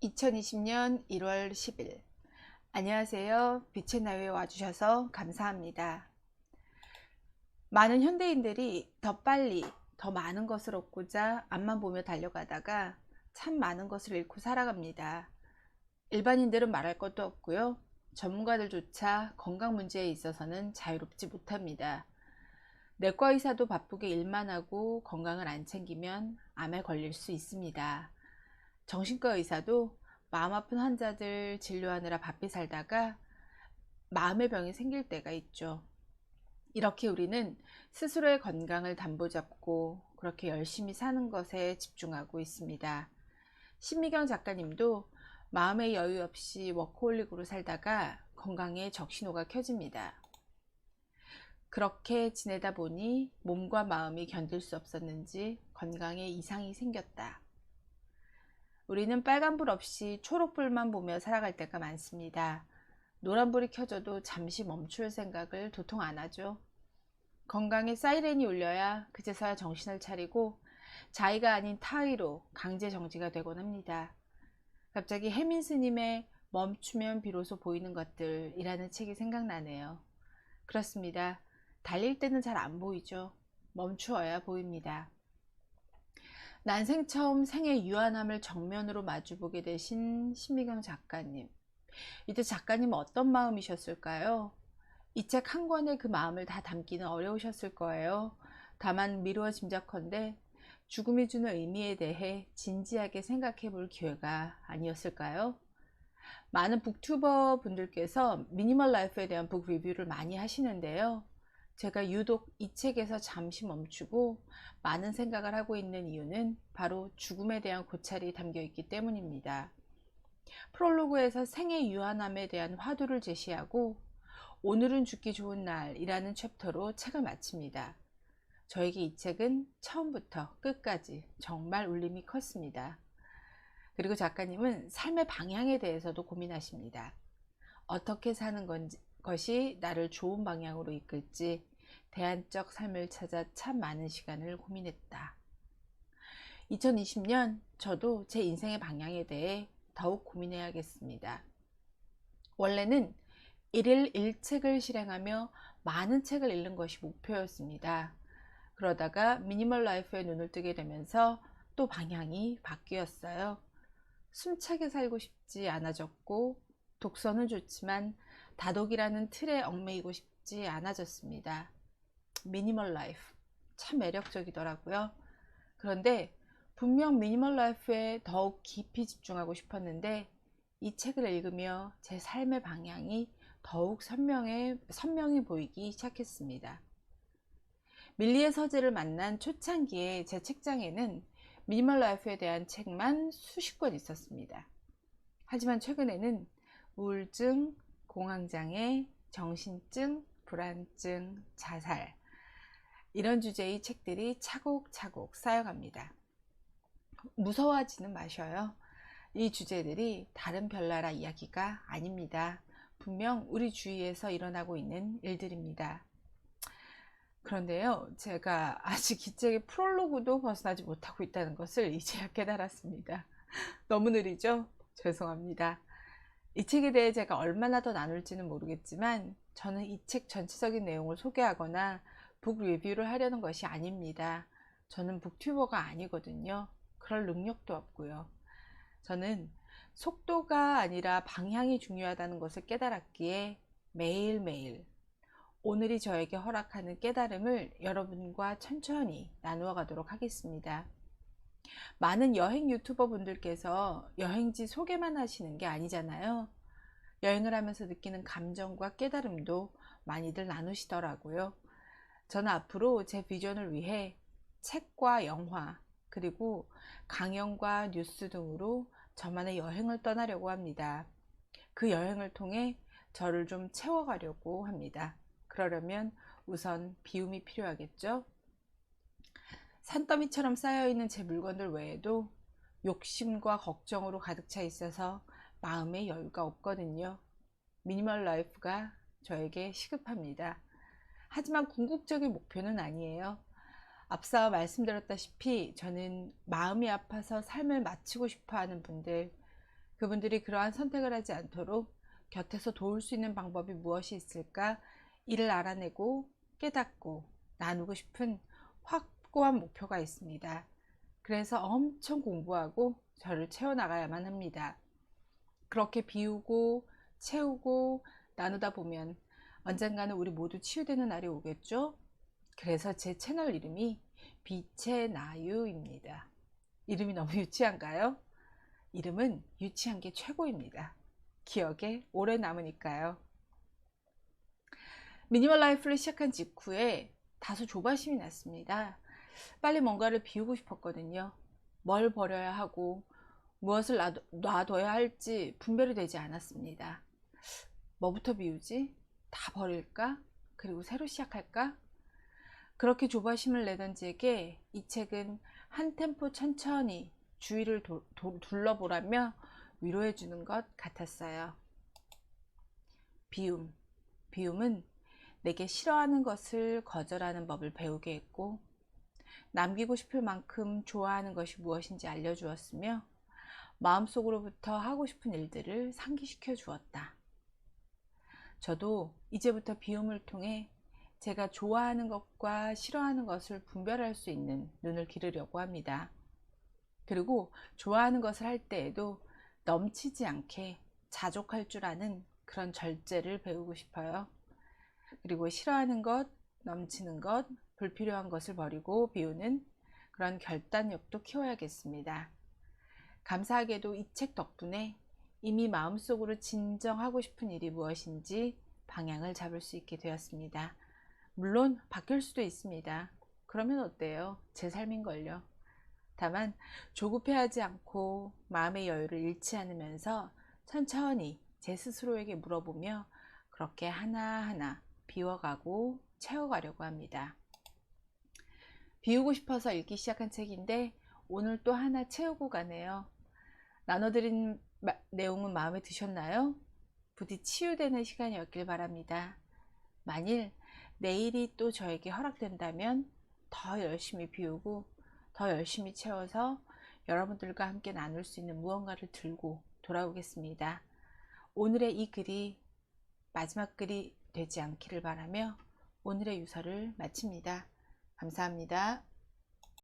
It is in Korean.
2020년 1월 10일. 안녕하세요. 빛의 나유에 와주셔서 감사합니다. 많은 현대인들이 더 빨리 더 많은 것을 얻고자 앞만 보며 달려가다가 참 많은 것을 잃고 살아갑니다. 일반인들은 말할 것도 없고요. 전문가들조차 건강 문제에 있어서는 자유롭지 못합니다. 내과 의사도 바쁘게 일만 하고 건강을 안 챙기면 암에 걸릴 수 있습니다. 정신과 의사도 마음 아픈 환자들 진료하느라 바삐 살다가 마음의 병이 생길 때가 있죠. 이렇게 우리는 스스로의 건강을 담보 잡고 그렇게 열심히 사는 것에 집중하고 있습니다. 신미경 작가님도 마음의 여유 없이 워커홀릭으로 살다가 건강에 적신호가 켜집니다. 그렇게 지내다 보니 몸과 마음이 견딜 수 없었는지 건강에 이상이 생겼다. 우리는 빨간불 없이 초록불만 보며 살아갈 때가 많습니다. 노란불이 켜져도 잠시 멈출 생각을 도통 안 하죠. 건강에 사이렌이 울려야 그제서야 정신을 차리고 자의가 아닌 타의로 강제 정지가 되곤 합니다. 갑자기 해민 스님의 멈추면 비로소 보이는 것들이라는 책이 생각나네요. 그렇습니다. 달릴 때는 잘 안 보이죠. 멈추어야 보입니다. 난생 처음 생의 유한함을 정면으로 마주보게 되신 신미경 작가님. 이때 작가님은 어떤 마음이셨을까요? 이 책 한 권에 그 마음을 다 담기는 어려우셨을 거예요. 다만 미루어 짐작컨대 죽음이 주는 의미에 대해 진지하게 생각해 볼 기회가 아니었을까요? 많은 북튜버 분들께서 미니멀 라이프에 대한 북 리뷰를 많이 하시는데요. 제가 유독 이 책에서 잠시 멈추고 많은 생각을 하고 있는 이유는 바로 죽음에 대한 고찰이 담겨 있기 때문입니다. 프롤로그에서 생의 유한함에 대한 화두를 제시하고 오늘은 죽기 좋은 날이라는 챕터로 책을 마칩니다. 저에게 이 책은 처음부터 끝까지 정말 울림이 컸습니다. 그리고 작가님은 삶의 방향에 대해서도 고민하십니다. 어떻게 사는 것이 나를 좋은 방향으로 이끌지 대안적 삶을 찾아 참 많은 시간을 고민했다. 2020년 저도 제 인생의 방향에 대해 더욱 고민해야겠습니다. 원래는 1일 1책을 실행하며 많은 책을 읽는 것이 목표였습니다. 그러다가 미니멀 라이프에 눈을 뜨게 되면서 또 방향이 바뀌었어요. 숨차게 살고 싶지 않아졌고 독서는 좋지만 다독이라는 틀에 얽매이고 싶지 않아졌습니다. 미니멀 라이프 참 매력적이더라고요. 그런데 분명 미니멀 라이프에 더욱 깊이 집중하고 싶었는데 이 책을 읽으며 제 삶의 방향이 더욱 선명히 보이기 시작했습니다. 밀리의 서재를 만난 초창기에 제 책장에는 미니멀 라이프에 대한 책만 수십 권 있었습니다. 하지만 최근에는 우울증, 공황장애, 정신증, 불안증, 자살 이런 주제의 책들이 차곡차곡 쌓여갑니다. 무서워하지는 마셔요. 이 주제들이 다른 별나라 이야기가 아닙니다. 분명 우리 주위에서 일어나고 있는 일들입니다. 그런데요, 제가 아직 이 책의 프롤로그도 벗어나지 못하고 있다는 것을 이제야 깨달았습니다. 너무 느리죠? 죄송합니다. 이 책에 대해 제가 얼마나 더 나눌지는 모르겠지만 저는 이 책 전체적인 내용을 소개하거나 북 리뷰를 하려는 것이 아닙니다. 저는 북튜버가 아니거든요. 그럴 능력도 없고요. 저는 속도가 아니라 방향이 중요하다는 것을 깨달았기에 매일매일 오늘이 저에게 허락하는 깨달음을 여러분과 천천히 나누어 가도록 하겠습니다. 많은 여행 유튜버 분들께서 여행지 소개만 하시는 게 아니잖아요. 여행을 하면서 느끼는 감정과 깨달음도 많이들 나누시더라고요. 저는 앞으로 제 비전을 위해 책과 영화 그리고 강연과 뉴스 등으로 저만의 여행을 떠나려고 합니다. 그 여행을 통해 저를 좀 채워가려고 합니다. 그러려면 우선 비움이 필요하겠죠? 산더미처럼 쌓여있는 제 물건들 외에도 욕심과 걱정으로 가득 차 있어서 마음의 여유가 없거든요. 미니멀 라이프가 저에게 시급합니다. 하지만 궁극적인 목표는 아니에요. 앞서 말씀드렸다시피 저는 마음이 아파서 삶을 마치고 싶어 하는 분들, 그분들이 그러한 선택을 하지 않도록 곁에서 도울 수 있는 방법이 무엇이 있을까? 이를 알아내고 깨닫고 나누고 싶은 확고한 목표가 있습니다. 그래서 엄청 공부하고 저를 채워나가야만 합니다. 그렇게 비우고 채우고 나누다 보면 언젠가는 우리 모두 치유되는 날이 오겠죠? 그래서 제 채널 이름이 빛의 나유입니다. 이름이 너무 유치한가요? 이름은 유치한 게 최고입니다. 기억에 오래 남으니까요. 미니멀 라이프를 시작한 직후에 다소 조바심이 났습니다. 빨리 뭔가를 비우고 싶었거든요. 뭘 버려야 하고 무엇을 놔둬야 할지 분별이 되지 않았습니다. 뭐부터 비우지? 다 버릴까? 그리고 새로 시작할까? 그렇게 조바심을 내던 제게 이 책은 한 템포 천천히 주위를 둘러보라며 위로해 주는 것 같았어요. 비움은 내게 싫어하는 것을 거절하는 법을 배우게 했고, 남기고 싶을 만큼 좋아하는 것이 무엇인지 알려주었으며, 마음속으로부터 하고 싶은 일들을 상기시켜 주었다. 저도 이제부터 비움을 통해 제가 좋아하는 것과 싫어하는 것을 분별할 수 있는 눈을 기르려고 합니다. 그리고 좋아하는 것을 할 때에도 넘치지 않게 자족할 줄 아는 그런 절제를 배우고 싶어요. 그리고 싫어하는 것, 넘치는 것, 불필요한 것을 버리고 비우는 그런 결단력도 키워야겠습니다. 감사하게도 이 책 덕분에 이미 마음속으로 진정하고 싶은 일이 무엇인지 방향을 잡을 수 있게 되었습니다. 물론 바뀔 수도 있습니다. 그러면 어때요? 제 삶인걸요. 다만 조급해하지 않고 마음의 여유를 잃지 않으면서 천천히 제 스스로에게 물어보며 그렇게 하나하나 비워가고 채워가려고 합니다. 비우고 싶어서 읽기 시작한 책인데 오늘 또 하나 채우고 가네요. 나눠드린 내용은 마음에 드셨나요? 부디 치유되는 시간이었길 바랍니다. 만일 내일이 또 저에게 허락된다면 더 열심히 비우고 더 열심히 채워서 여러분들과 함께 나눌 수 있는 무언가를 들고 돌아오겠습니다. 오늘의 이 글이 마지막 글이 되지 않기를 바라며 오늘의 유서를 마칩니다. 감사합니다.